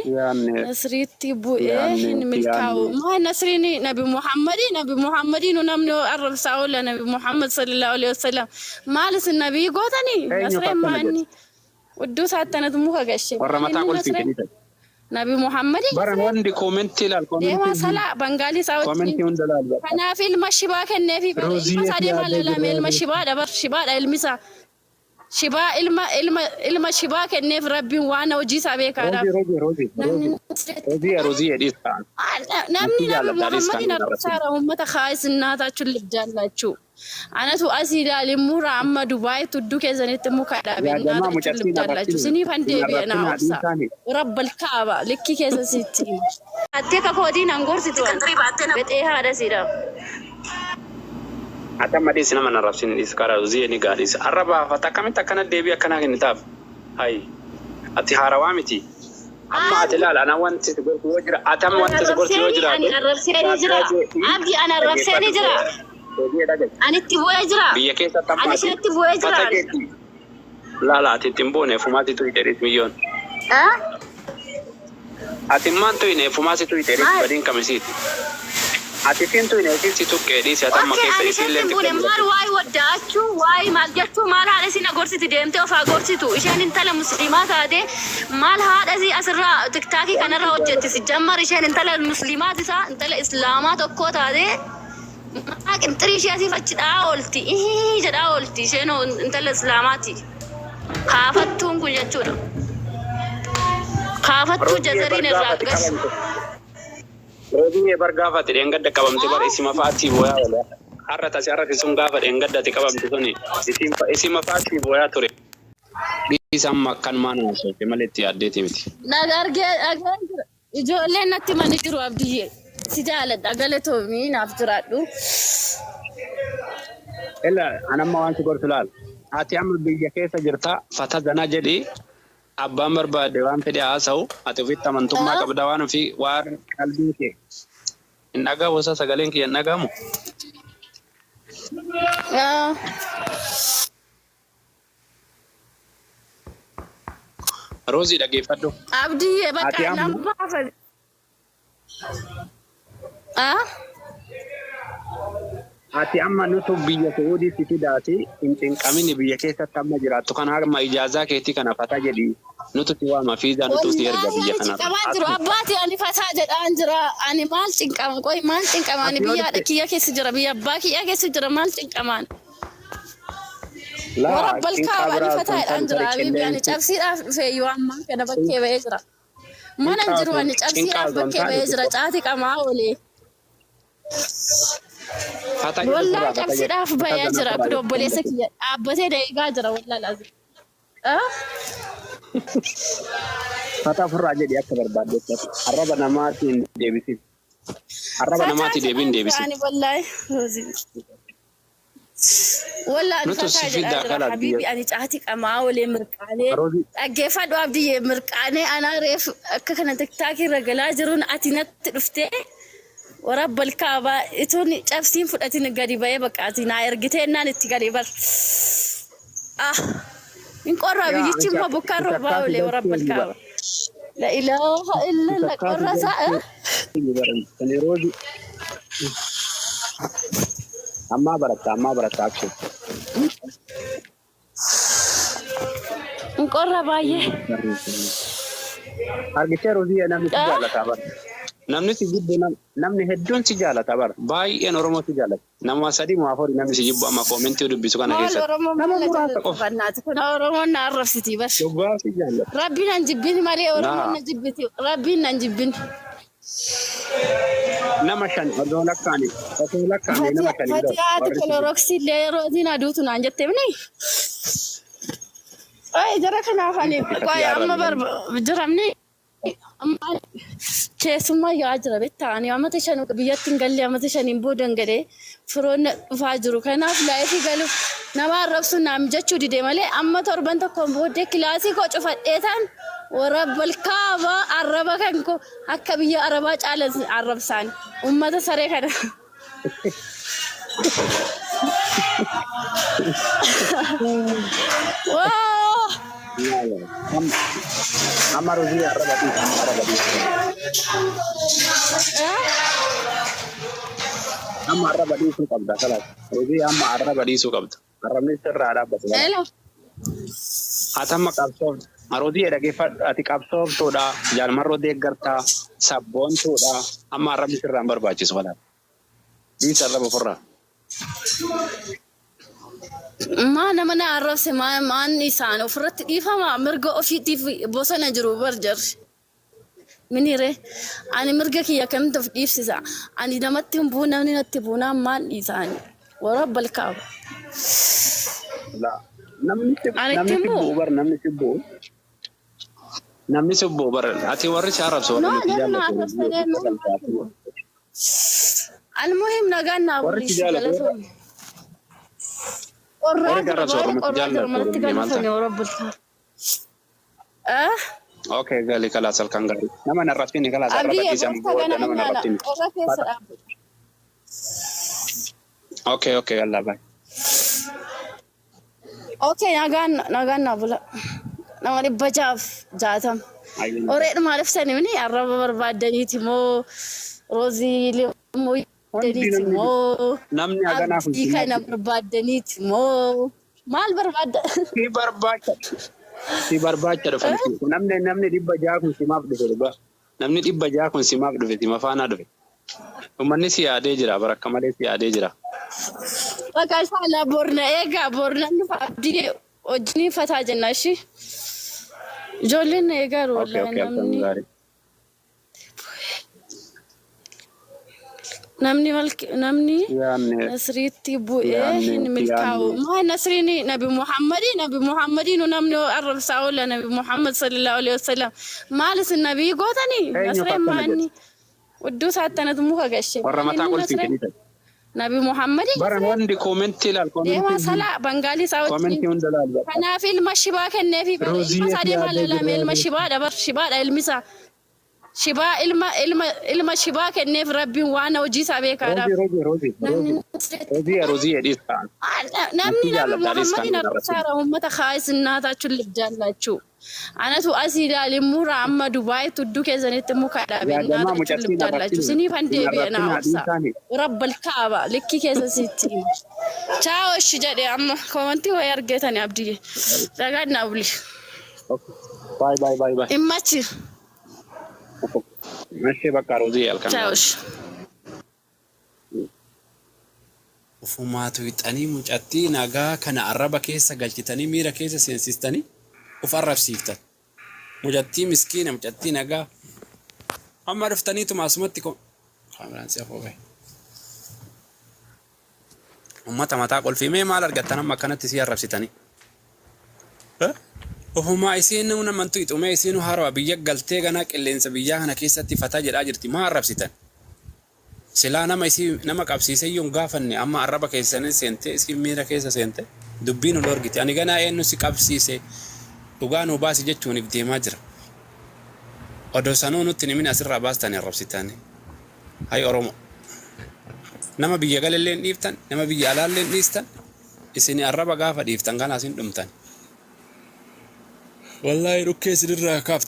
يعني نصريتي بو إيه يعني ملكاو يعني ما نصريني نبي محمدي ونمني أعرف سأقول نبي محمد صلى الله عليه وسلم مالس النبي قوتني أين نصرين ما يفتنا جد أني ودوس حتى نتموها قشة ورا ما مالني تقول في نصرين كنيسة نبي محمدي برا نصرين وندي كومنتي لا ديما كومنتي سلا بنغالي ساوتين وندلال بقى أنا في المشيبا كان في روزية المسا يا ديما لا لا دجرة المشيبا دبر شبا المسا شبا إلما شبا كان في ربي وأنا وجي سابيك روزي هذا روزي روزي روزي نمني روزي روزي دي كان namni نتيجة nabi على داريس Muhammad كان na نرسل sara ummata khaisnaa taachuu libjaallachu anatu asida limura amma Dubai tuddu keessanitti muka يا dhaabennaa جماعة taachuu مجسين libjaallachu الرسين siniif han إن deebi'e naa الرسين obsa هذه ثاني rabbal kaaba likki keessa sitti attee kakootiin hangorsitu bexee haadha sidha أتم دي سينما نرسل إسكارا روزي نيجاليس الربا فتكمل تكنا ديبي كنا كنتاب هاي أتهارا وامتي أما أتلال أنا وانت تقول وجرا أتم وانت تقول وجرا أنا الربسيني جرا عبدي أنا الربسيني جرا أنا تبوي جرا بيا كيسة تم أنا شنو تبوي جرا لا تتمبونه فماتي تويتر مليون أتمان توينه فماتي تويتر بدين كمسيت أتفين توينه كيسي توكيدي ساتم ما كيسي يسيلن تقول مال واي وداچو واي مال جاتو مال هذا سينا غورسيتي ديمتي وفا غورسيتو إيشان انتلا مسلمات هذه مال هذا زي أسرع تكتاكي كان راه وجهتي سجمر إيشان انتلا المسلمات سا انتلا إسلامات وكوت هذه ما كنت ريشي أسي فتشد أولتي إيه جد أولتي شنو انتلا إسلاماتي خافتون كل جاتو خافتو جزرين الراقص روزي برغافة ترينغ دك كبام تبار اسمه فاتي بويا ولا حرة سيارة سونغافة ترينغ دك كبام توني اسمه فاتي بويا توري بيسام كان مانا كمالتي أديتي متي أجر إجولين نتي ما نجرو أبديه سجالة أقلته مين أفترادو إلا أنا ما وانت قلت لال هاتي عمل بيجي كيسة جرتا فتزنا جدي أبا مربى دوام في دعاسو أتوفي تمنتم ما كبدوان في وار قلبي إن أجا وسا سجلين كي إن أجا مو روزي لقي فدو أبدي بكا نام بافل Ati amma nutu biyya Saudi city daati in kamini biyya keessa tamma jiraattu kan harma ijaazaa keetii kana fata jedhi nutu tiwaama fiizaa nutu si erga biyya kana. Cinqamaa jiru abbaati ani fataa jedhaan jira ani maal cinqama qoy maal cinqama ani biyya kiyya keessa jira biyya abbaa kiyya keessa jira maal cinqamaan. Warabbal kaaba ani fataa jedhaan jira abibi ani cabsiidhaaf feeyyuu ammaa kana bakkee ba'ee jira. Mana jiru ani cabsiidhaaf bakkee ba'ee jira caati qamaa oolee. والله كبسي راف بيا جرا بدو بوليس كي أبتة دايقا جرا والله لازم فتا فرع جدي أكبر بعد ذلك الربع نماتي ديبسي الربع نماتي ديبين ديبسي يعني والله والله أنا فتا حبيبي أنا تعاتك أما ولي مركاني أجيفا دو أبدي مركاني أنا ريف كنا تكتاكي رجلا جرون أتينات رفتي ورب الكعبة إتوني جابسين فلاتين الجري بيا بكاتي ناير جتين نانتي جري بر إن قرّا بيجي ما بكرر باولي ورب الكعبة لا إله إلا الله قرّا ساء أما بركة أكشن إن قرّا بايه أرجع روزي أنا متجالة تابر namni si jibbu namni hedduun si jaalata bar baay'een oromoo si jaalata nama sadii moo afur namni si jibbu amma koomentii dubbisu kana keessatti nama muraasa qofa kun oromoon na arrabsiti bas dhugaa si jaalata rabbiin an jibbini malee oromoon na jibbiti rabbiin nan jibbin nama shan odoo lakkaani nama shan fatihaati koloroksii illee yeroo diin aduutu naan jettee bini ay jara kanaaf ani qoy amma jiramni keessummaa yaa jira beektaani amata shan biyyattiin gallee amata shaniin boodan gadee firoonni dhufaa jiru kanaaf laayifii galuuf nama arrabsu naam jechuu didee malee amma torban tokkoon booddee kilaasii koo cufadheetaan warabbal kaaba arraba kan koo akka biyya arabaa caalan arrabsaan ummata saree kana. Amma Rozi arrabati Amma arraba dhiisuu qabda kalaas. Roozii amma arraba dhiisuu qabda. Arrabni sirraa dhaabbatu. Hello. Hatamma qabsoof. Roozii dhaggeeffadhu ati qabsooftuudha. Jaalmarroo deeggartaa. Sabboontuudha. Amma arrabni sirraa hin barbaachisu walaal. Dhiisa arraba ofirraa. Mana mana arrabse maan isaan ofirratti dhiifama mirga ofiitiif bosona jiru barjarri. Minire ani mirga kiyya kamitti of dhiibsisa. Ani namatti hin bu'u namni natti buunaan maal dhiisaani. Warabbal kaaba. Namni sibbuu bar namni sibbuu. Namni sibbuu bar ati warri si arrabsu warri nuti jaallatu. Almuhim nagaan naa warri si jaallatu. Okay, gali kala salkan gali. Nama narrafini kala sarrafati jam. Nama narrafini. Okay, Allah bye. Okay, nagaan na bula. Nama dhibbajaaf jaatam. Oreedhu maaliif sani mini arraba barbaadaniiti moo roozii moo daniiti moo abdii kana barbaadaniiti moo maal barbaadda? Si barbaacha dhufe. Namni dhibba ja'a kun simaaf dhufe dhuga. Namni dhibba ja'a kun simaaf dhufe sima faana dhufe. Uummanni si yaadee jira barakka malee si yaadee jira. Bakka isaa borna eegaa borna nufa abdii wajjin fataa jenna ishi. Ijoolleen eegaa wallahi namni nasriitti bu'ee hin milkaa'u. Maa nasriini nabi Muhammadii nu namni arrabsaa oola nabi Muhammad sallallahu alaihi wasallam. Maalis nabii gootanii nasreen maanni udduu saattanatu muka gashe. Warra mataa qolfiisanidha. Nabi Muhammadii. Bara wanti koomentii ilaal. Deemaa salaa Bangaalii isaa wajjin. Kanaaf ilma shibaa kenneefi ilma isaa deemaa lalame ilma shibaadha bar shibaadha ilmisa. Shibaa ilma shibaa kenneef rabbiin waan hojii isaa beekaadhaaf. Roozii edhiisa. Namni Muhammadin arrabsaara uummata kaayisinaataachuun libjaallachuu. Anatu asii ilaalimmuura amma Dubaay tudduu keessanitti muka dhaabee naataachuun libjaallachuu. Siniifan deebi'e naa obsaa. Rabbal kaaba likki keessa sitti. Chaawooshi jedhee amma koomantii wayii argeetani abdiyye. Dhagaan naa buli. Bye. Immachi. Masih bakar Roozii halkan. Chaawooshi. Ufumaatu wixanii mucattii nagaa kana arraba keessa galchitanii miira keessa seensistanii uf arrabsiiftan. Mucattii miskiina mucattii nagaa amma dhuftaniituma asumatti kaameraan si afoo bahe. Uummata mataa qolfimee maal argattan amma akkanatti si arrabsitanii? Ufumaa isiin nama namantu ixumee isiin harwa biyya galtee ganaa qilleensa biyyaa kana keessatti fataa jedhaa jirti maa arrabsitan? Silaa nama qabsiisee yoon gaafanne amma arraba keessanii seente isiin miira keessa seente dubbiin ol orgite ani ganaa eenyu si qabsiise dhugaa nu baasi jechuun if deemaa jira. Odoo sanuu nutti nimin asirraa baastanii arrabsitanii. Hay Oromo. Nama biyya galalleen dhiiftan nama biyya alaalleen dhiistan isin arraba gaafa dhiiftan kana isin dhumtan. Wallahi rukkee isinirraa kaaftan.